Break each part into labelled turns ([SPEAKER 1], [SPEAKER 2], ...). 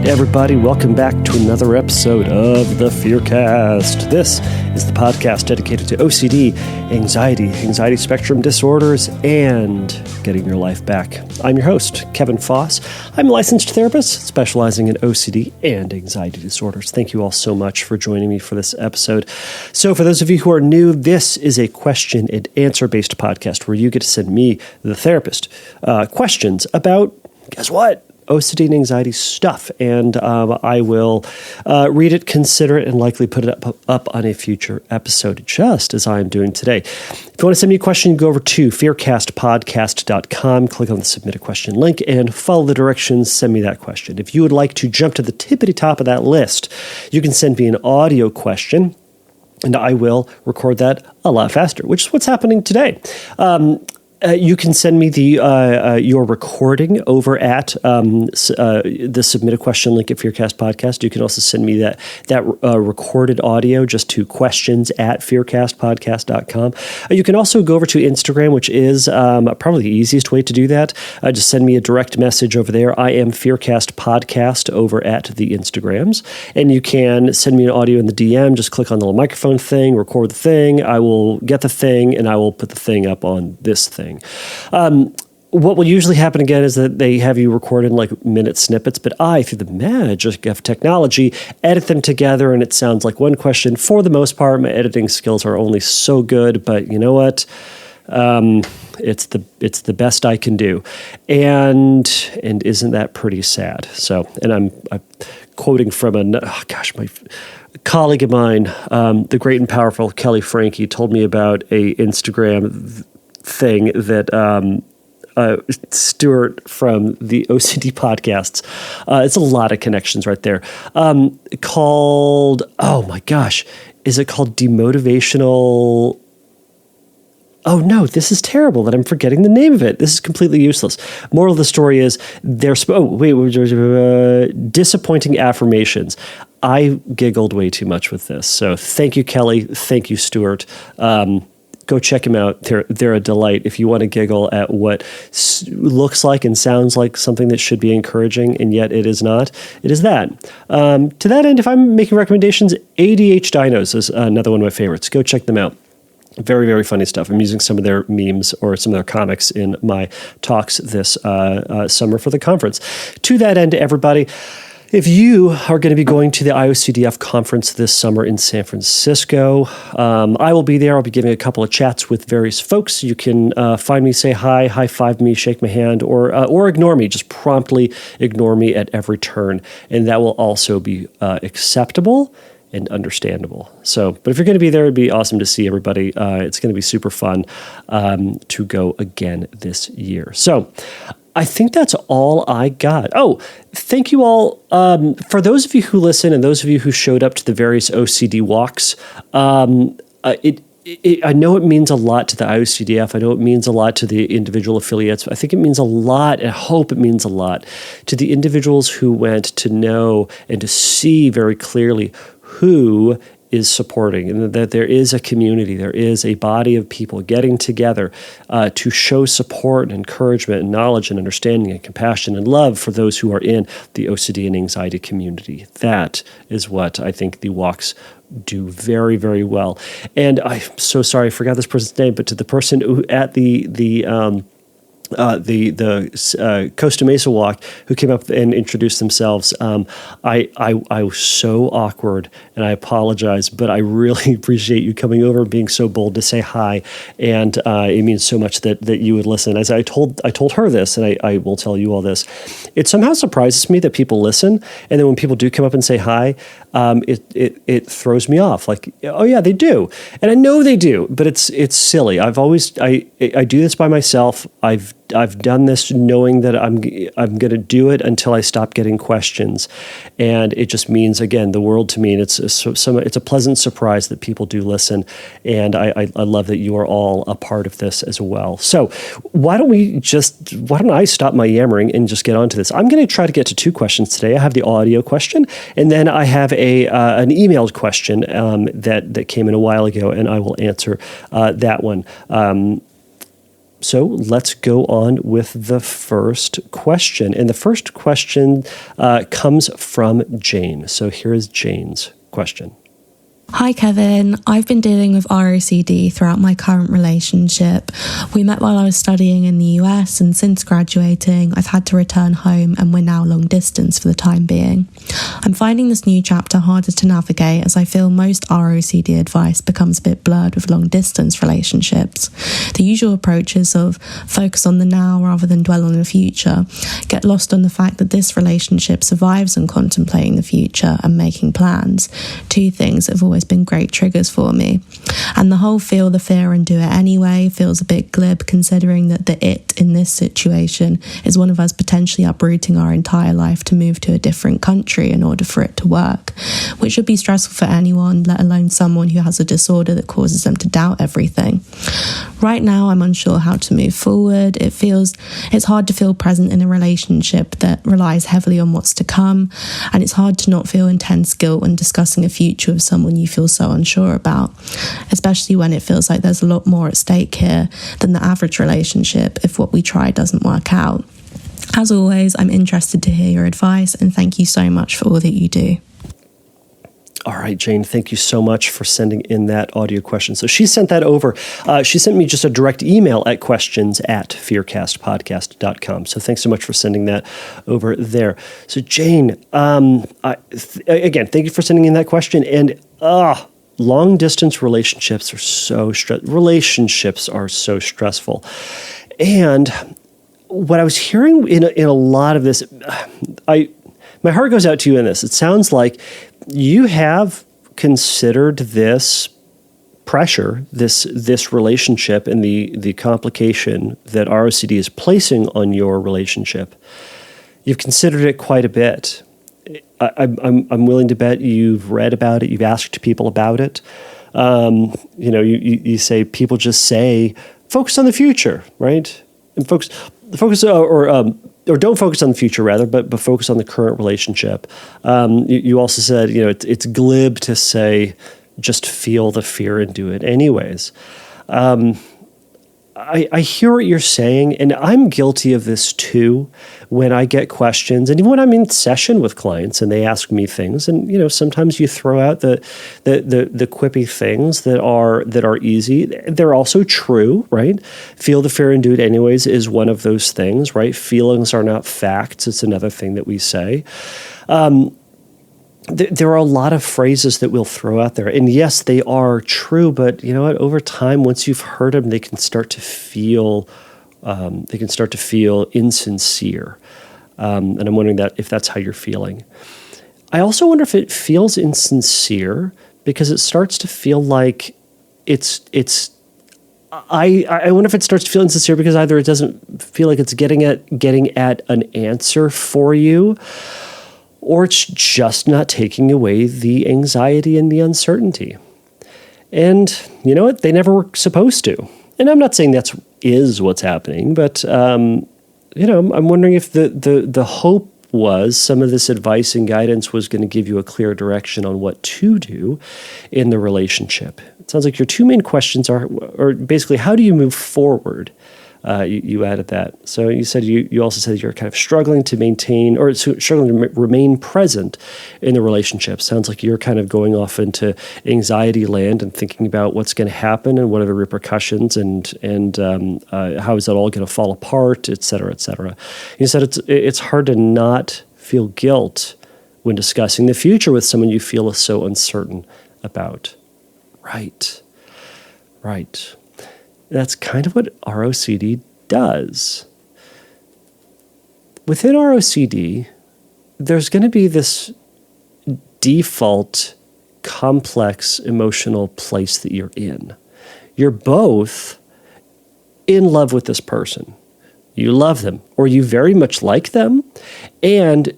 [SPEAKER 1] Everybody, welcome back to another episode of the Fearcast. This is the podcast dedicated to OCD, anxiety spectrum disorders, and getting your life back. I'm your host, Kevin Foss. I'm a licensed therapist specializing in OCD and anxiety disorders. Thank you all so much for joining me for this episode. So for those of you who are new, this is a question and answer based podcast where you get to send me, the therapist, questions about, guess what? OCD and anxiety stuff, and I will read it, consider it, and likely put it up on a future episode, just as I am doing today. If you want to send me a question, go over to fearcastpodcast.com, click on the Submit a Question link, and follow the directions, send me that question. If you would like to jump to the tippity top of that list, you can send me an audio question, and I will record that a lot faster, which is what's happening today. You can send me your recording over at the Submit a Question link at Fearcast Podcast. You can also send me that recorded audio just to questions@fearcastpodcast.com. You can also go over to Instagram, which is probably the easiest way to do that. Just send me a direct message over there. I am Fearcast Podcast over at the Instagrams. And you can send me an audio in the DM. Just click on the little microphone thing, record the thing. I will get the thing, and I will put the thing up on this thing. What will usually happen again is that they have you record in like minute snippets, but I, through the magic of technology, edit them together and it sounds like one question. For the most part, my editing skills are only so good, but you know what? It's the best I can do. And isn't that pretty sad? So, and I'm quoting from my colleague of mine, the great and powerful Kelly Frankie, told me about a Instagram thing that Stuart from the OCD podcasts, it's a lot of connections right there, called, oh my gosh, is it called demotivational? Oh no, this is terrible that I'm forgetting the name of it. This is completely useless. Moral of the story is disappointing affirmations. I giggled way too much with this. So thank you, Kelly. Thank you, Stuart. Go check them out. They're a delight. If you want to giggle at what looks like and sounds like something that should be encouraging, and yet it is not, it is that. To that end, if I'm making recommendations, ADH Dinos is another one of my favorites. Go check them out. Very, very funny stuff. I'm using some of their memes or some of their comics in my talks this summer for the conference. To that end, everybody, if you are going to be going to the IOCDF conference this summer in San Francisco, I will be there. I'll be giving a couple of chats with various folks. You can find me, say hi, high-five me, shake my hand, or ignore me. Just promptly ignore me at every turn, and that will also be acceptable and understandable. So, but if you're going to be there, it'd be awesome to see everybody. It's going to be super fun to go again this year. So, I think that's all I got. Oh, thank you all. For those of you who listen and those of you who showed up to the various OCD walks, I know it means a lot to the IOCDF. I know it means a lot to the individual affiliates. I think it means a lot, and I hope it means a lot to the individuals who went to know and to see very clearly who is supporting, and that there is a community, there is a body of people getting together to show support and encouragement and knowledge and understanding and compassion and love for those who are in the OCD and anxiety community. That is what I think the walks do very, very well. And I'm so sorry, I forgot this person's name, but to the person who at the Costa Mesa walk who came up and introduced themselves. I was so awkward, and I apologize, but I really appreciate you coming over and being so bold to say hi. And it means so much that you would listen. As I told her this, and I will tell you all this, it somehow surprises me that people listen. And then when people do come up and say hi, it throws me off. Like, oh yeah, they do. And I know they do, but it's silly. I do this by myself. I've done this knowing that I'm going to do it until I stop getting questions, and it just means, again, the world to me. And it's a pleasant surprise that people do listen, and I love that you are all a part of this as well. So why don't I stop my yammering and just get onto this? I'm going to try to get to two questions today. I have the audio question, and then I have an emailed question that came in a while ago, and I will answer that one. So let's go on with the first question. And the first question comes from Jane. So here is Jane's question.
[SPEAKER 2] Hi Kevin, I've been dealing with ROCD throughout my current relationship. We met while I was studying in the US, and since graduating I've had to return home, and we're now long distance for the time being. I'm finding this new chapter harder to navigate, as I feel most ROCD advice becomes a bit blurred with long distance relationships. The usual approaches of focus on the now rather than dwell on the future get lost on the fact that this relationship survives on contemplating the future and making plans, two things that have always been great triggers for me. And the whole feel the fear and do it anyway feels a bit glib, considering that the it in this situation is one of us potentially uprooting our entire life to move to a different country in order for it to work, which should be stressful for anyone, let alone someone who has a disorder that causes them to doubt everything. Right now I'm unsure how to move forward. It's hard to feel present in a relationship that relies heavily on what's to come, and it's hard to not feel intense guilt when discussing a future with someone you feel so unsure about, especially when it feels like there's a lot more at stake here than the average relationship if what we try doesn't work out. As always, I'm interested to hear your advice, and thank you so much for all that you do.
[SPEAKER 1] All right, Jane, thank you so much for sending in that audio question. So she sent that over. She sent me just a direct email at questions@fearcastpodcast.com. So thanks so much for sending that over there. So Jane, again, thank you for sending in that question. And long distance relationships are so stressful. And what I was hearing in a lot of this, my heart goes out to you in this. It sounds like you have considered this pressure, this relationship, and the complication that ROCD is placing on your relationship. You've considered it quite a bit. I'm willing to bet you've read about it. You've asked people about it. You say people just say focus on the future, right? And focus or don't focus on the future, rather, but focus on the current relationship. You also said, it's glib to say, just feel the fear and do it anyways. I hear what you're saying, and I'm guilty of this too. When I get questions, and even when I'm in session with clients and they ask me things, and sometimes you throw out the quippy things that are easy. They're also true, right? Feel the fear and do it anyways is one of those things, right? Feelings are not facts. It's another thing that we say. There are a lot of phrases that we'll throw out there. And yes, they are true, but you know what? Over time, once you've heard them, they can start to feel insincere. And I'm wondering if that's how you're feeling. I also wonder if it feels insincere because it starts to feel like I wonder if it starts to feel insincere because either it doesn't feel like it's getting at an answer for you, or it's just not taking away the anxiety and the uncertainty. And you know what? They never were supposed to. And I'm not saying that is what's happening, but I'm wondering if the hope was some of this advice and guidance was going to give you a clear direction on what to do in the relationship. It sounds like your two main questions are basically, how do you move forward? You added that. So you said you also said you're kind of struggling to maintain or struggling to remain present in the relationship. Sounds like you're kind of going off into anxiety land and thinking about what's going to happen and what are the repercussions and how is that all going to fall apart, et cetera, et cetera. You said it's hard to not feel guilt when discussing the future with someone you feel is so uncertain about. Right. That's kind of what ROCD does. Within ROCD, there's going to be this default complex emotional place that you're in. You're both in love with this person. You love them, or you very much like them, and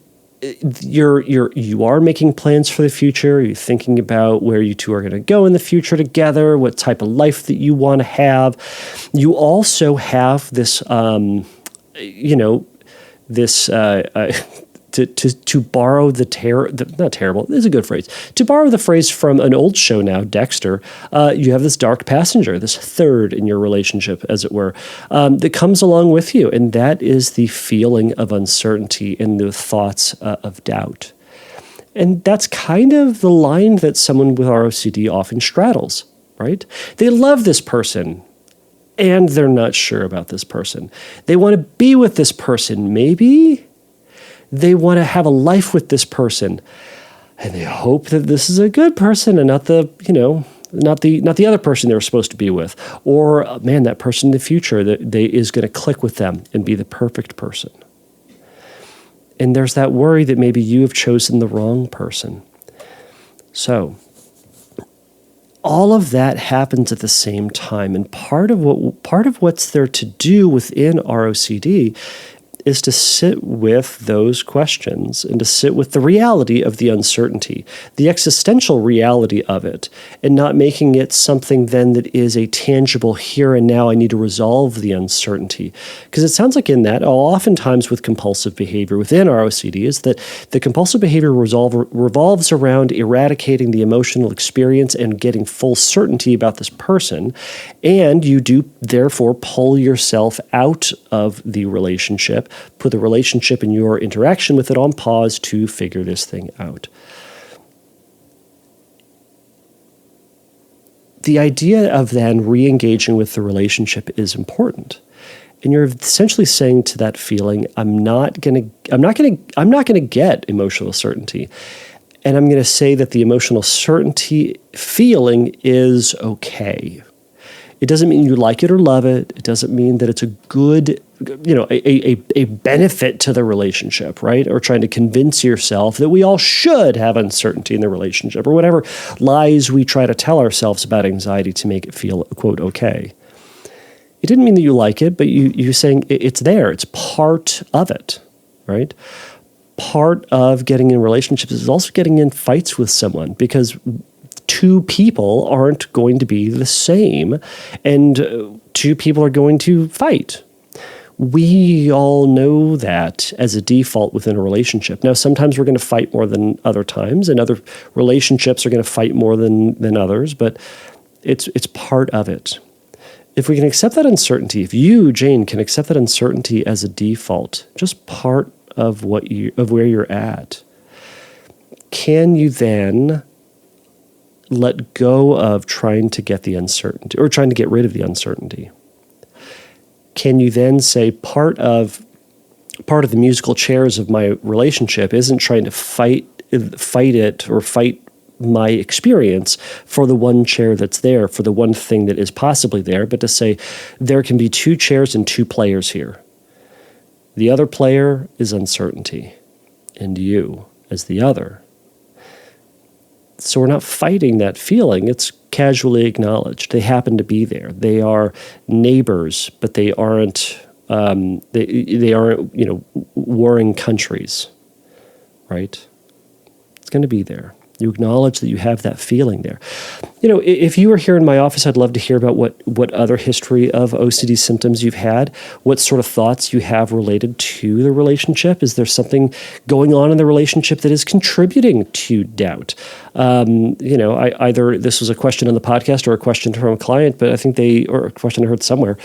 [SPEAKER 1] you are making plans for the future. You're thinking about where you two are going to go in the future together, what type of life that you want to have. You to to borrow not terrible, this is a good phrase. To borrow the phrase from an old show now, Dexter, you have this dark passenger, this third in your relationship, as it were, that comes along with you. And that is the feeling of uncertainty and the thoughts of doubt. And that's kind of the line that someone with ROCD often straddles, right? They love this person, and they're not sure about this person. They want to be with this person, maybe. They want to have a life with this person, and they hope that this is a good person and not the other person they were supposed to be with. Or, man, that person in the future that is going to click with them and be the perfect person. And there's that worry that maybe you have chosen the wrong person. So, all of that happens at the same time, and part of what's there to do within ROCD is to sit with those questions and to sit with the reality of the uncertainty, the existential reality of it, and not making it something then that is a tangible here and now, I need to resolve the uncertainty. Because it sounds like in that, oftentimes with compulsive behavior within ROCD, is that the compulsive behavior revolves around eradicating the emotional experience and getting full certainty about this person, and you do therefore pull yourself out of the relationship, put the relationship and your interaction with it on pause to figure this thing out. The idea of then re-engaging with the relationship is important. And you're essentially saying to that feeling, I'm not going to get emotional certainty. And I'm going to say that the emotional certainty feeling is okay. It doesn't mean you like it or love it. It doesn't mean that it's a good, a benefit to the relationship, right? Or trying to convince yourself that we all should have uncertainty in the relationship, or whatever lies we try to tell ourselves about anxiety to make it feel, quote, okay. It didn't mean that you like it, but you're saying it's there. It's part of it, right? Part of getting in relationships is also getting in fights with someone, because two people aren't going to be the same, and two people are going to fight. We all know that as a default within a relationship. Now, sometimes we're going to fight more than other times, and other relationships are going to fight more than others, but it's part of it. If we can accept that uncertainty, if you, Jane, can accept that uncertainty as a default, just part of where you're at, can you then let go of trying to get the uncertainty or trying to get rid of the uncertainty? Can you then say part of the musical chairs of my relationship isn't trying to fight it or fight my experience for the one chair that's there, for the one thing that is possibly there, but to say there can be two chairs and two players here. The other player is uncertainty, and you as the other. So we're not fighting that feeling. It's casually acknowledged. They happen to be there. They are neighbors, but they aren't. They aren't. Warring countries, right? It's going to be there. You acknowledge that you have that feeling there. If you were here in my office, I'd love to hear about what other history of OCD symptoms you've had, what sort of thoughts you have related to the relationship. Is there something going on in the relationship that is contributing to doubt? Either this was a question on the podcast or a question from a client, but I think or a question I heard somewhere.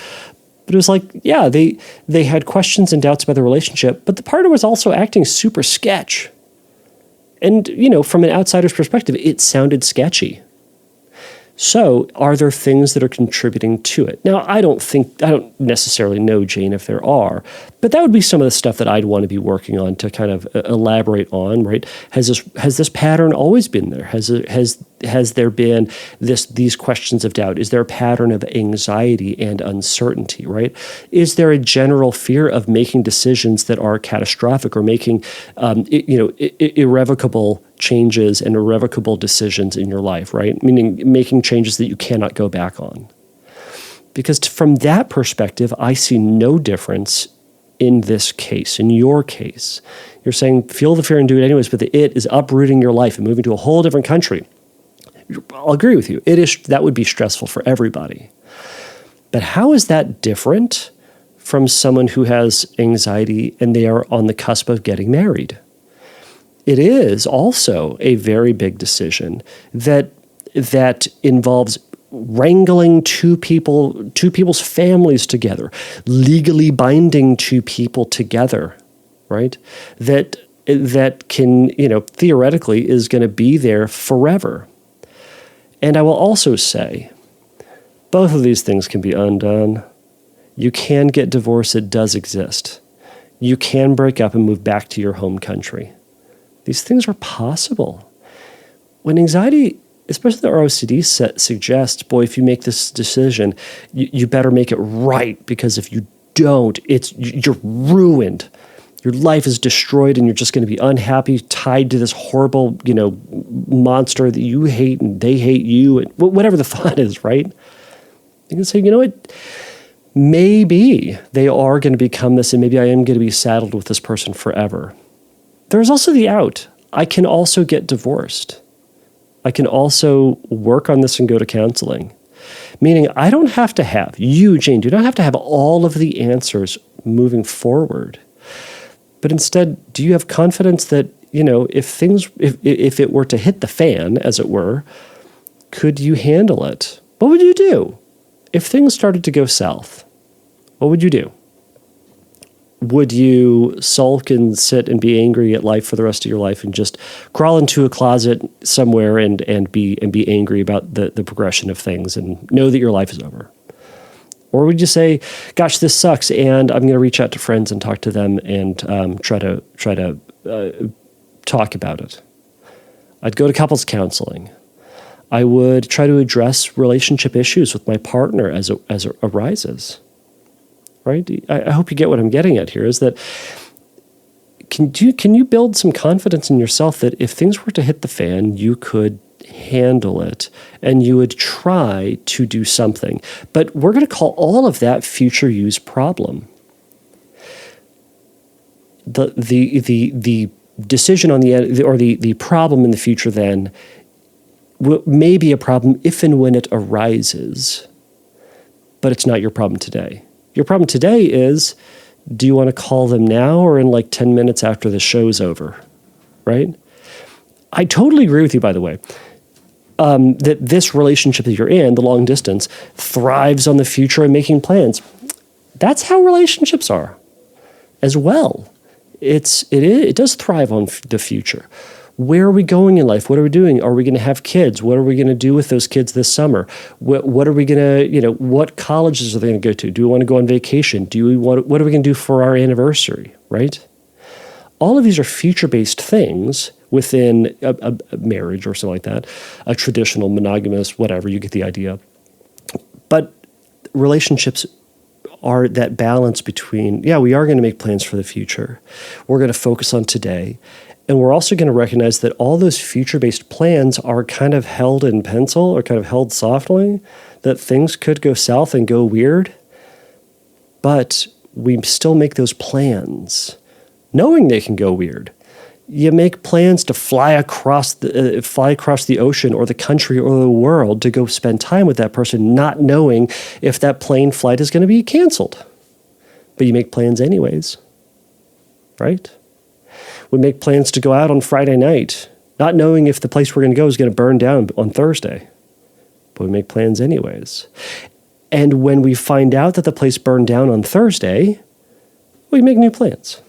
[SPEAKER 1] But it was like, yeah, they had questions and doubts about the relationship, but the partner was also acting super sketch. And, from an outsider's perspective, it sounded sketchy. So are there things that are contributing to it? Now, I don't necessarily know, Jane, if there are, but that would be some of the stuff that I'd want to be working on to kind of elaborate on, right? Has this pattern always been there? Has there been these questions of doubt? Is there a pattern of anxiety and uncertainty, right? Is there a general fear of making decisions that are catastrophic or making, irrevocable changes and irrevocable decisions in your life, right? Meaning making changes that you cannot go back on. Because from that perspective, I see no difference in this case, in your case. You're saying, feel the fear and do it anyways, but the it is uprooting your life and moving to a whole different country. I'll agree with you. That would be stressful for everybody. But how is that different from someone who has anxiety and they are on the cusp of getting married? it is also a very big decision that involves wrangling two people's families together, legally binding two people together, right? That can, theoretically is going to be there forever. And I will also say, both of these things can be undone. You can get divorced. It does exist. You can break up and move back to your home country. These things are possible. When anxiety, especially the ROCD suggests, boy, if you make this decision, you better make it right, because if you don't, you're ruined. Your life is destroyed, and you're just going to be unhappy, tied to this horrible, monster that you hate and they hate you, and whatever the thought is, right? You can say, you know what? Maybe they are going to become this, and maybe I am going to be saddled with this person forever. There's also the out. I can also get divorced. I can also work on this and go to counseling. Meaning I don't have to have, you, Jane, do not have to have all of the answers moving forward. But instead, do you have confidence that, if it were to hit the fan, as it were, could you handle it? What would you do? If things started to go south, what would you do? Would you sulk and sit and be angry at life for the rest of your life and just crawl into a closet somewhere and be angry about the progression of things and know that your life is over? Or would you say, gosh, this sucks, and I'm going to reach out to friends and talk to them and try to talk about it? I'd go to couples counseling. I would try to address relationship issues with my partner as it arises. Right? I hope you get what I'm getting at here, is that can you build some confidence in yourself that if things were to hit the fan, you could handle it and you would try to do something. But we're going to call all of that future you's problem. The decision on the end, or the problem in the future then may be a problem if and when it arises, but it's not your problem today. Your problem today is, do you want to call them now or in like 10 minutes after the show's over, right? I totally agree with you, by the way, that this relationship that you're in, the long distance, thrives on the future and making plans. That's how relationships are as well. It does thrive on the future. Where are we going in life? What are we doing? Are we going to have kids? What are we going to do with those kids this summer? What are we going to, what colleges are they going to go to? Do we want to go on vacation? What are we going to do for our anniversary, right? All of these are future-based things within a marriage or something like that, a traditional monogamous, whatever, you get the idea. But relationships are that balance between, we are going to make plans for the future. We're going to focus on today. And we're also going to recognize that all those future-based plans are kind of held in pencil or kind of held softly, that things could go south and go weird. But we still make those plans, knowing they can go weird. You make plans to fly across the ocean or the country or the world to go spend time with that person, not knowing if that plane flight is going to be canceled. But you make plans anyways, right? We make plans to go out on Friday night, not knowing if the place we're going to go is going to burn down on Thursday. But we make plans anyways. And when we find out that the place burned down on Thursday, we make new plans.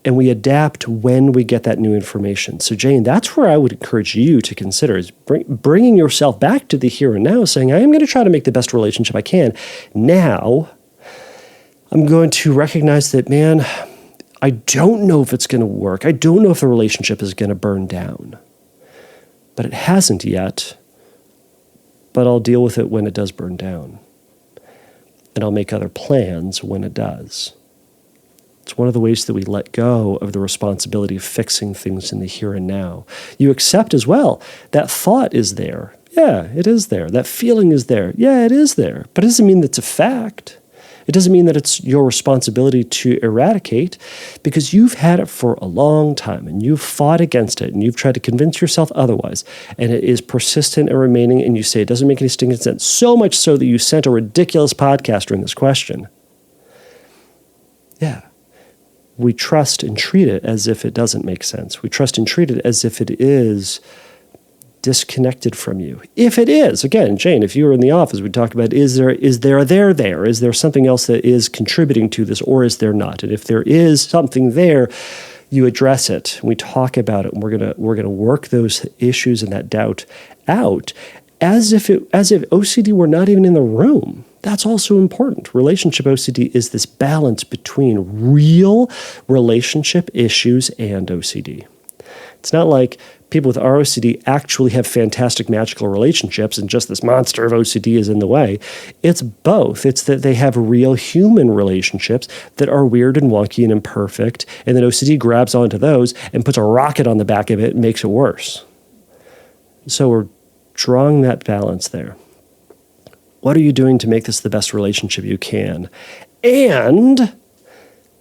[SPEAKER 1] And we adapt when we get that new information. So Jane, that's where I would encourage you to consider, is bringing yourself back to the here and now, saying, I am going to try to make the best relationship I can. Now, I'm going to recognize that, man, I don't know if it's going to work. I don't know if the relationship is going to burn down. But it hasn't yet. But I'll deal with it when it does burn down. And I'll make other plans when it does. It's one of the ways that we let go of the responsibility of fixing things in the here and now. You accept as well that thought is there. Yeah, it is there. That feeling is there. Yeah, it is there. But it doesn't mean that's a fact. It doesn't mean that it's your responsibility to eradicate, because you've had it for a long time and you've fought against it and you've tried to convince yourself otherwise, and it is persistent and remaining, and you say it doesn't make any stinking sense, so much so that you sent a ridiculous podcast during this question. Yeah. we trust and treat it as if it doesn't make sense. We trust and treat it as if it is disconnected from you. If it is, again, Jane, if you were in the office, we'd talk about, is there there? Is there something else that is contributing to this, or is there not? And if there is something there, you address it. We talk about it, and we're gonna work those issues and that doubt out as if OCD were not even in the room. That's also important. Relationship OCD is this balance between real relationship issues and OCD. It's not like people with ROCD actually have fantastic magical relationships and just this monster of OCD is in the way. It's both. It's that they have real human relationships that are weird and wonky and imperfect, and then OCD grabs onto those and puts a rocket on the back of it and makes it worse. So we're drawing that balance there. What are you doing to make this the best relationship you can? And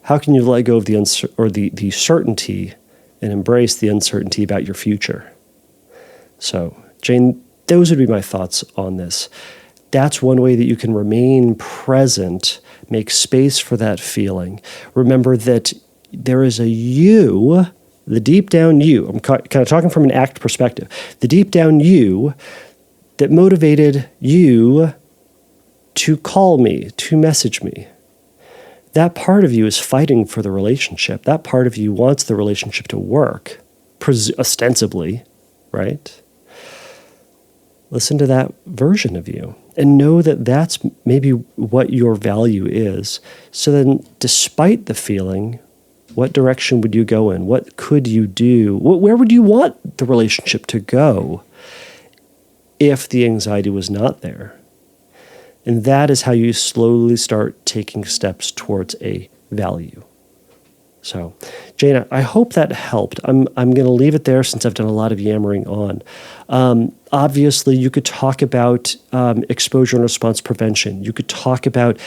[SPEAKER 1] how can you let go of the certainty and embrace the uncertainty about your future? So, Jane, those would be my thoughts on this. That's one way that you can remain present, make space for that feeling. Remember that there is a you, the deep down you. I'm kind of talking from an ACT perspective. The deep down you that motivated you to call me, to message me. That part of you is fighting for the relationship. That part of you wants the relationship to work, ostensibly, right? Listen to that version of you and know that that's maybe what your value is. So then, despite the feeling, what direction would you go in? What could you do? Where would you want the relationship to go if the anxiety was not there? And that is how you slowly start taking steps towards a value. So, Jane, I hope that helped. I'm going to leave it there since I've done a lot of yammering on. Obviously, you could talk about exposure and response prevention. You could talk about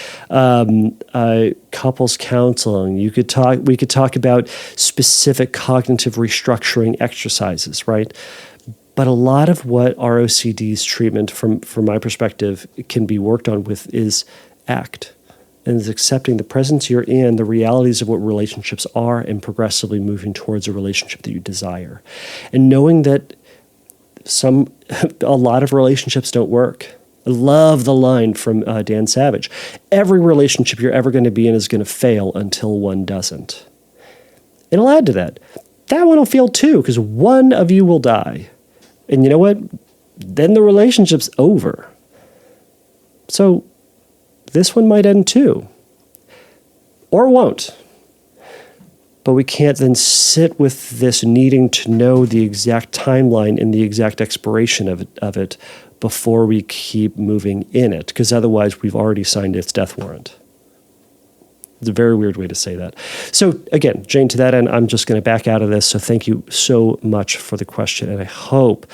[SPEAKER 1] couples counseling. We could talk about specific cognitive restructuring exercises, right? But a lot of what ROCD's treatment, from my perspective, can be worked on with is ACT, and is accepting the presence you're in, the realities of what relationships are, and progressively moving towards a relationship that you desire. And knowing that a lot of relationships don't work. I love the line from Dan Savage. Every relationship you're ever going to be in is going to fail until one doesn't. And I'll add to that. That one will fail too, because one of you will die. And you know what? Then the relationship's over. So this one might end too. Or won't. But we can't then sit with this needing to know the exact timeline and the exact expiration of it before we keep moving in it, because otherwise we've already signed its death warrant. It's a very weird way to say that. So again, Jane, to that end, I'm just going to back out of this. So thank you so much for the question, and I hope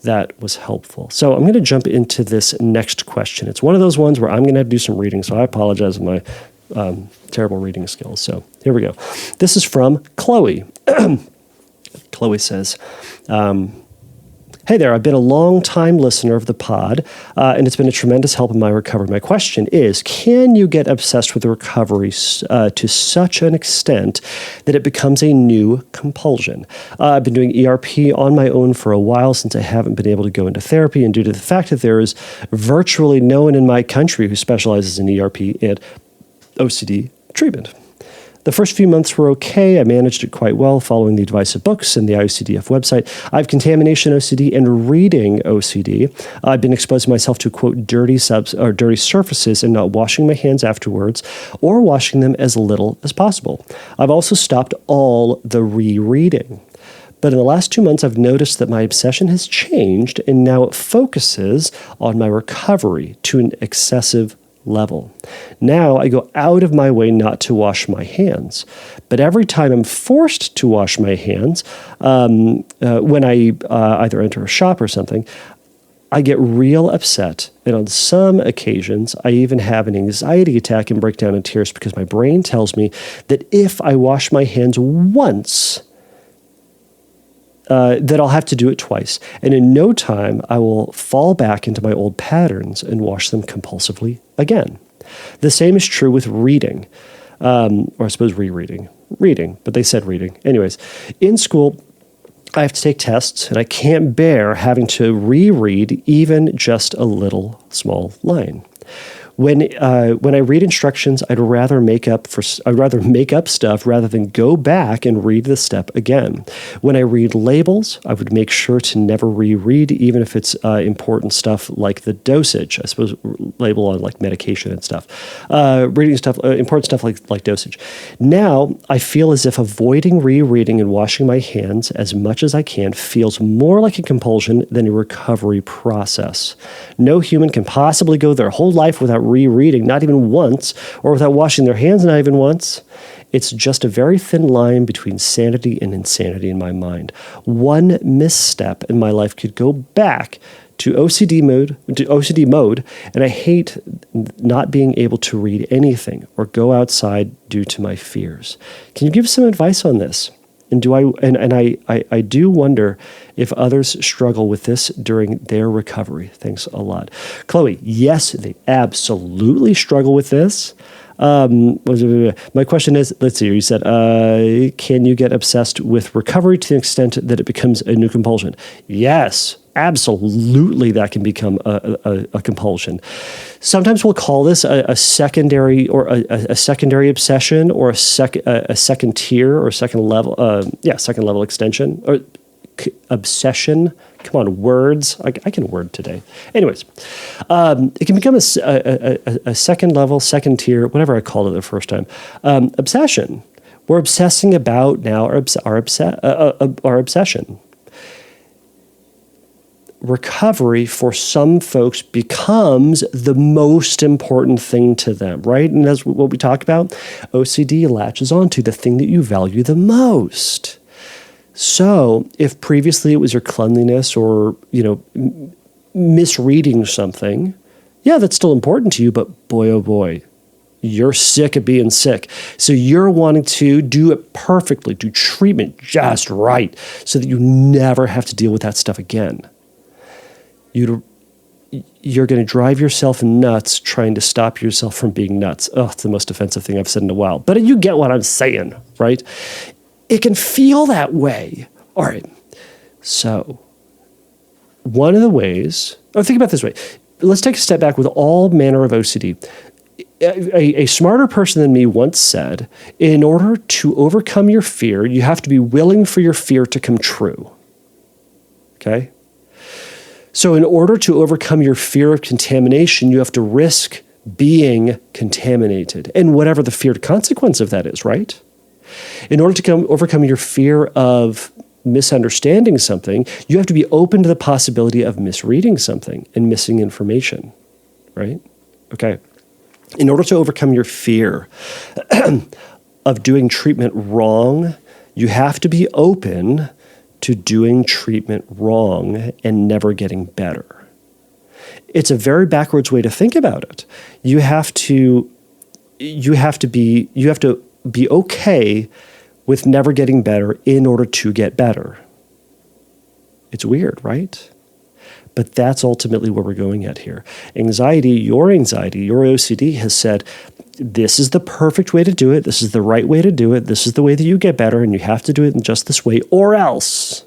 [SPEAKER 1] that was helpful. So I'm going to jump into this next question. It's one of those ones where I'm going to have to do some reading, so I apologize for my terrible reading skills. So here we go. This is from Chloe. Chloe says, hey there, I've been a long-time listener of the pod, and it's been a tremendous help in my recovery. My question is, can you get obsessed with recovery to such an extent that it becomes a new compulsion? I've been doing ERP on my own for a while since I haven't been able to go into therapy, and due to the fact that there is virtually no one in my country who specializes in ERP and OCD treatment. The first few months were okay. I managed it quite well following the advice of books and the IOCDF website. I have contamination OCD and reading OCD. I've been exposing myself to, quote, dirty surfaces and not washing my hands afterwards or washing them as little as possible. I've also stopped all the rereading. But in the last 2 months, I've noticed that my obsession has changed, and now it focuses on my recovery to an excessive level. Now I go out of my way not to wash my hands, but every time I'm forced to wash my hands, when I either enter a shop or something, I get real upset. And on some occasions, I even have an anxiety attack and break down in tears because my brain tells me that if I wash my hands once, that I'll have to do it twice. And in no time, I will fall back into my old patterns and wash them compulsively again. The same is true with reading, or I suppose rereading. reading, but they said reading. Anyways, in school, I have to take tests, and I can't bear having to reread even just a little small line. When I read instructions, I'd rather make up stuff rather than go back and read the step again. When I read labels, I would make sure to never reread, even if it's important stuff like the dosage. I suppose label on like medication and stuff. Reading stuff, important stuff like dosage. Now I feel as if avoiding rereading and washing my hands as much as I can feels more like a compulsion than a recovery process. No human can possibly go their whole life without rereading, not even once, or without washing their hands, not even once. It's just a very thin line between sanity and insanity in my mind. One misstep in my life could go back to OCD mode, and I hate not being able to read anything or go outside due to my fears. Can you give some advice on this? And I do wonder if others struggle with this during their recovery. Thanks a lot. Chloe, yes, they absolutely struggle with this. My question is, let's see, you said, can you get obsessed with recovery to the extent that it becomes a new compulsion? Yes, absolutely, that can become a compulsion. Sometimes we'll call this a secondary or a secondary obsession, or a second tier or second level extension or obsession. Come on, words. I can word today. Anyways, it can become a second level, second tier, whatever I called it the first time, obsession. We're obsessing about now our obsession. Recovery for some folks becomes the most important thing to them, right? And that's what we talk about. OCD latches onto the thing that you value the most. So if previously it was your cleanliness or, misreading something, yeah, that's still important to you, but boy, oh boy, you're sick of being sick. So you're wanting to do it perfectly, do treatment just right, so that you never have to deal with that stuff again. You're going to drive yourself nuts trying to stop yourself from being nuts. Oh, it's the most offensive thing I've said in a while. But you get what I'm saying, right? It can feel that way. All right. So one of the ways, think about it this way. Let's take a step back with all manner of OCD. A smarter person than me once said, in order to overcome your fear, you have to be willing for your fear to come true. Okay? So in order to overcome your fear of contamination, you have to risk being contaminated, and whatever the feared consequence of that is, right? In order to overcome your fear of misunderstanding something, you have to be open to the possibility of misreading something and missing information, right? Okay. In order to overcome your fear of doing treatment wrong, you have to be open to doing treatment wrong and never getting better. It's a very backwards way to think about it. You have to be okay with never getting better in order to get better. It's weird, right? But that's ultimately where we're going at here. Anxiety, your OCD has said, this is the perfect way to do it. This is the right way to do it. This is the way that you get better, and you have to do it in just this way, or else.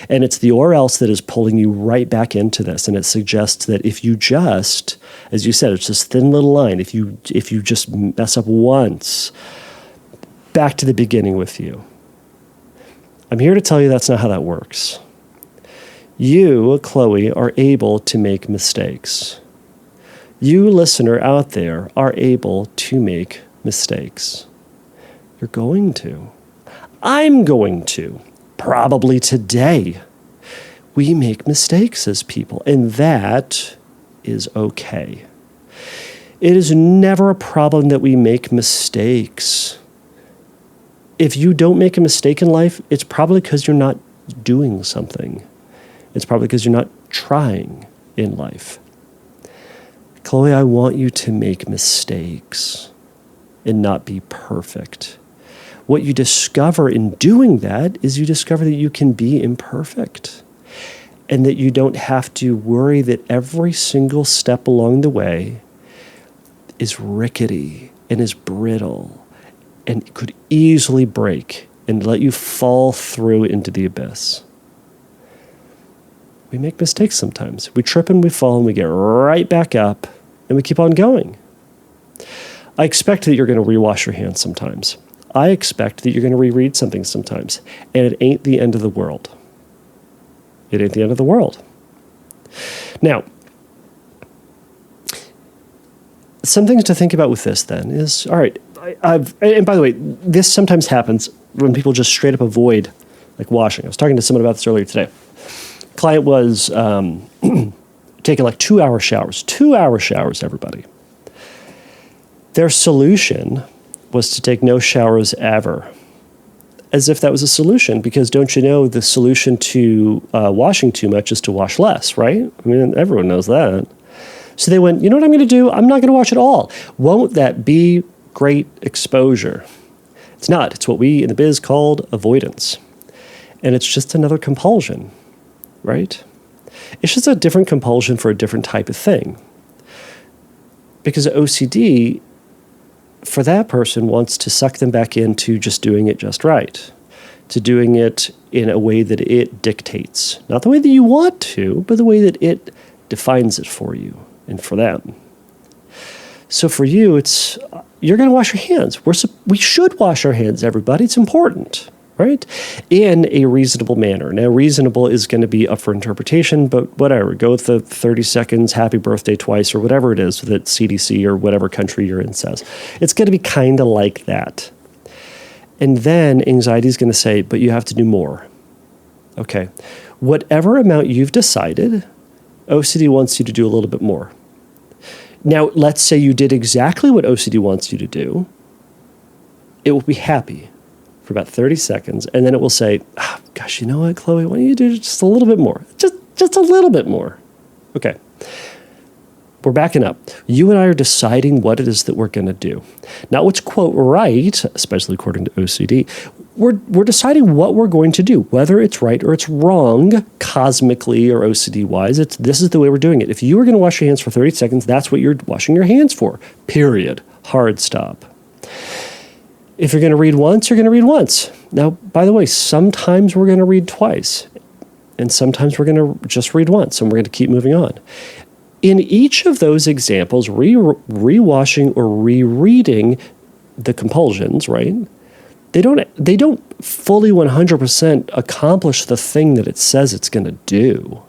[SPEAKER 1] And it's the or else that is pulling you right back into this. And it suggests that if you just, as you said, it's this thin little line. If you just mess up once, back to the beginning with you. I'm here to tell you that's not how that works. You, Chloe, are able to make mistakes. You, listener out there, are able to make mistakes. You're going to. I'm going to. Probably today. We make mistakes as people, and that is okay. It is never a problem that we make mistakes. If you don't make a mistake in life, it's probably because you're not doing something. It's probably because you're not trying in life. Chloe, I want you to make mistakes and not be perfect. What you discover in doing that is you discover that you can be imperfect and that you don't have to worry that every single step along the way is rickety and is brittle and it could easily break and let you fall through into the abyss. We make mistakes sometimes. We trip and we fall and we get right back up and we keep on going. I expect that you're going to rewash your hands sometimes. I expect that you're going to reread something sometimes. And it ain't the end of the world. It ain't the end of the world. Now, some things to think about with this then is, all right, and by the way, this sometimes happens when people just straight up avoid like washing. I was talking to someone about this earlier today. Client was taking like 2-hour showers. 2-hour showers, everybody. Their solution was to take no showers ever. As if that was a solution, because don't you know the solution to washing too much is to wash less, right? I mean, everyone knows that. So they went, you know what I'm going to do? I'm not going to wash at all. Won't that be great exposure? It's not. It's what we in the biz called avoidance. And it's just another compulsion, right? It's just a different compulsion for a different type of thing. Because OCD, for that person, wants to suck them back into just doing it just right, to doing it in a way that it dictates. Not the way that you want to, but the way that it defines it for you and for them. So for you, it's you're going to wash your hands. We should wash our hands, everybody. It's important, right? In a reasonable manner. Now, reasonable is going to be up for interpretation, but whatever. Go with the 30 seconds, happy birthday twice, or whatever it is that CDC or whatever country you're in says. It's going to be kind of like that. And then anxiety is going to say, but you have to do more. Okay. Whatever amount you've decided, OCD wants you to do a little bit more. Now, let's say you did exactly what OCD wants you to do. It will be happy for about 30 seconds, and then it will say, oh, gosh, you know what, Chloe, why don't you do just a little bit more? Just a little bit more. Okay. We're backing up. You and I are deciding what it is that we're going to do. Not what's, quote, right, especially according to OCD. We're deciding what we're going to do, whether it's right or it's wrong, cosmically or OCD-wise. This is the way we're doing it. If you were going to wash your hands for 30 seconds, that's what you're washing your hands for, period. Hard stop. If you're going to read once, you're going to read once. Now, by the way, sometimes we're going to read twice, and sometimes we're going to just read once, and we're going to keep moving on. In each of those examples, rewashing or rereading the compulsions, right? They don't fully 100% accomplish the thing that it says it's going to do.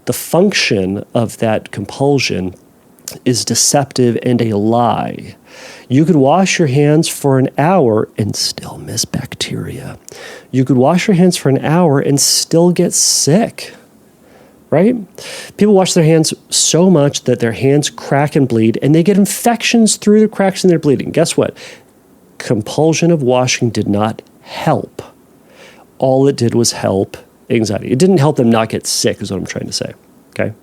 [SPEAKER 1] The function of that compulsion is deceptive and a lie. You could wash your hands for an hour and still miss bacteria. You could wash your hands for an hour and still get sick, right? People wash their hands so much that their hands crack and bleed, and they get infections through the cracks in their bleeding. Guess what? Compulsion of washing did not help. All it did was help anxiety. It didn't help them not get sick, is what I'm trying to say. Okay?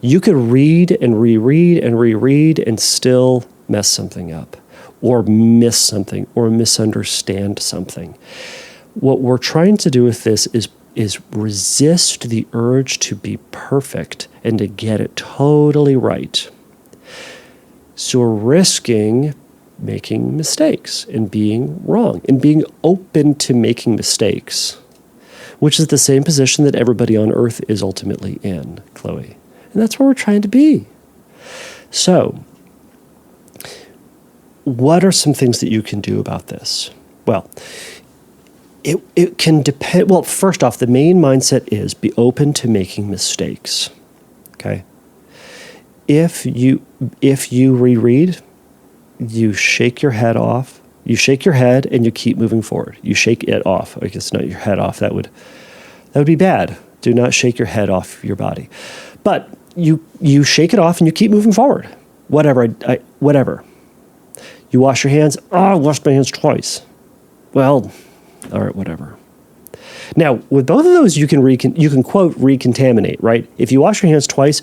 [SPEAKER 1] You could read and reread and reread and still mess something up, or miss something, or misunderstand something. What we're trying to do with this is resist the urge to be perfect and to get it totally right. So we're risking making mistakes and being wrong and being open to making mistakes, which is the same position that everybody on earth is ultimately in, Chloe. And that's where we're trying to be. So, what are some things that you can do about this? Well, it can depend. Well, first off, the main mindset is be open to making mistakes. Okay? If you reread, you shake your head off. You shake your head and you keep moving forward. You shake it off. I guess not your head off. That would be bad. Do not shake your head off your body. But you shake it off and you keep moving forward. Whatever. You wash your hands. Oh, I washed my hands twice. Well, all right, whatever. Now, with both of those, you can quote recontaminate, right? If you wash your hands twice,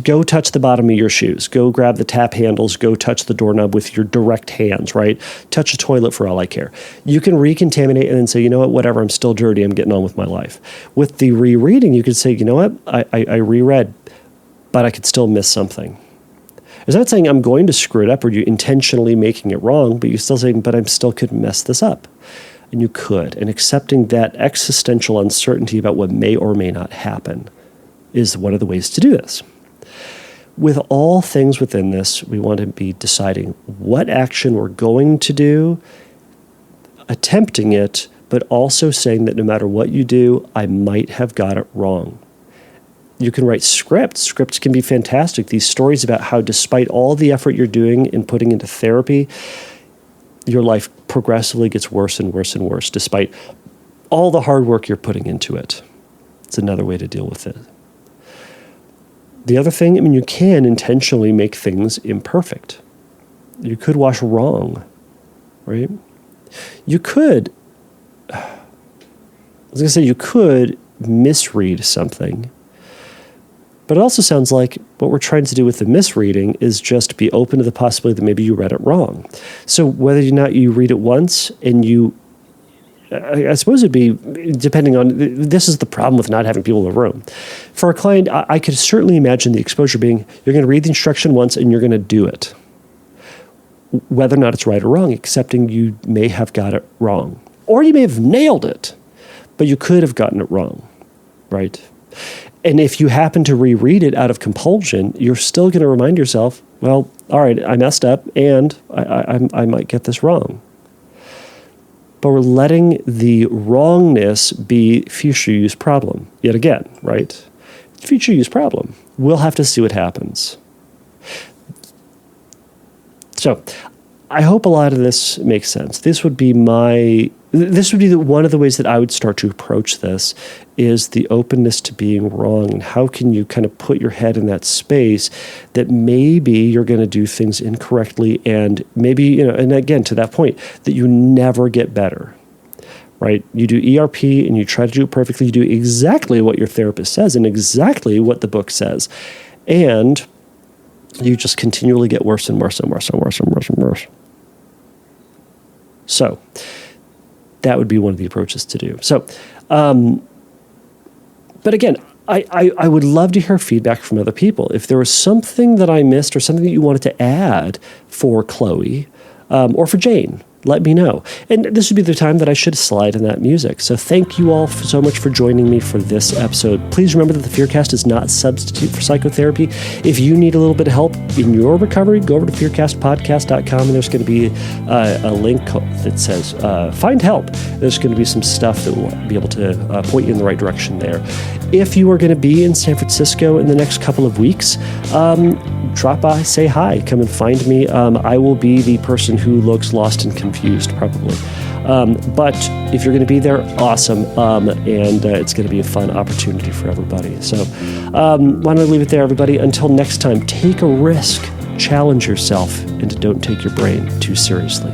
[SPEAKER 1] go touch the bottom of your shoes. Go grab the tap handles. Go touch the doorknob with your direct hands, right? Touch a toilet for all I care. You can recontaminate and then say, you know what, whatever, I'm still dirty. I'm getting on with my life. With the rereading, you could say, you know what, I reread, but I could still miss something. It's not saying I'm going to screw it up or you're intentionally making it wrong, but you're still saying, but I still could mess this up. And you could. And accepting that existential uncertainty about what may or may not happen is one of the ways to do this. With all things within this, we want to be deciding what action we're going to do, attempting it, but also saying that no matter what you do, I might have got it wrong. You can write scripts. Scripts can be fantastic. These stories about how despite all the effort you're doing and putting into therapy, your life progressively gets worse and worse and worse, despite all the hard work you're putting into it. It's another way to deal with it. The other thing, you can intentionally make things imperfect. You could wash wrong, right? You could misread something. But it also sounds like what we're trying to do with the misreading is just be open to the possibility that maybe you read it wrong. So whether or not you read it once and I suppose it'd be, depending on, this is the problem with not having people in the room. For a client, I could certainly imagine the exposure being, you're going to read the instruction once and you're going to do it. Whether or not it's right or wrong, accepting you may have got it wrong. Or you may have nailed it, but you could have gotten it wrong, right? And if you happen to reread it out of compulsion, you're still going to remind yourself, well, all right, I messed up and I might get this wrong. But we're letting the wrongness be future use problem. Yet again, right? Future use problem. We'll have to see what happens. So I hope a lot of this makes sense. This would be one of the ways that I would start to approach this, is the openness to being wrong. And how can you kind of put your head in that space that maybe you're going to do things incorrectly, and maybe, and again, to that point, that you never get better, right? You do ERP and you try to do it perfectly. You do exactly what your therapist says and exactly what the book says. And you just continually get worse and worse and worse and worse and worse and worse. So that would be one of the approaches to do. So, but again, I would love to hear feedback from other people. If there was something that I missed or something that you wanted to add for Chloe or for Jane, let me know. And this would be the time that I should slide in that music. So thank you all so much for joining me for this episode. Please remember that the Fearcast is not a substitute for psychotherapy. If you need a little bit of help in your recovery, go over to fearcastpodcast.com, and there's going to be a link that says find help. There's going to be some stuff that will be able to point you in the right direction there. If you are going to be in San Francisco in the next couple of weeks, drop by, say hi, come and find me. I will be the person who looks lost and confused, probably. But if you're going to be there, awesome. And it's going to be a fun opportunity for everybody. So why don't I leave it there, everybody? Until next time, take a risk, challenge yourself, and don't take your brain too seriously.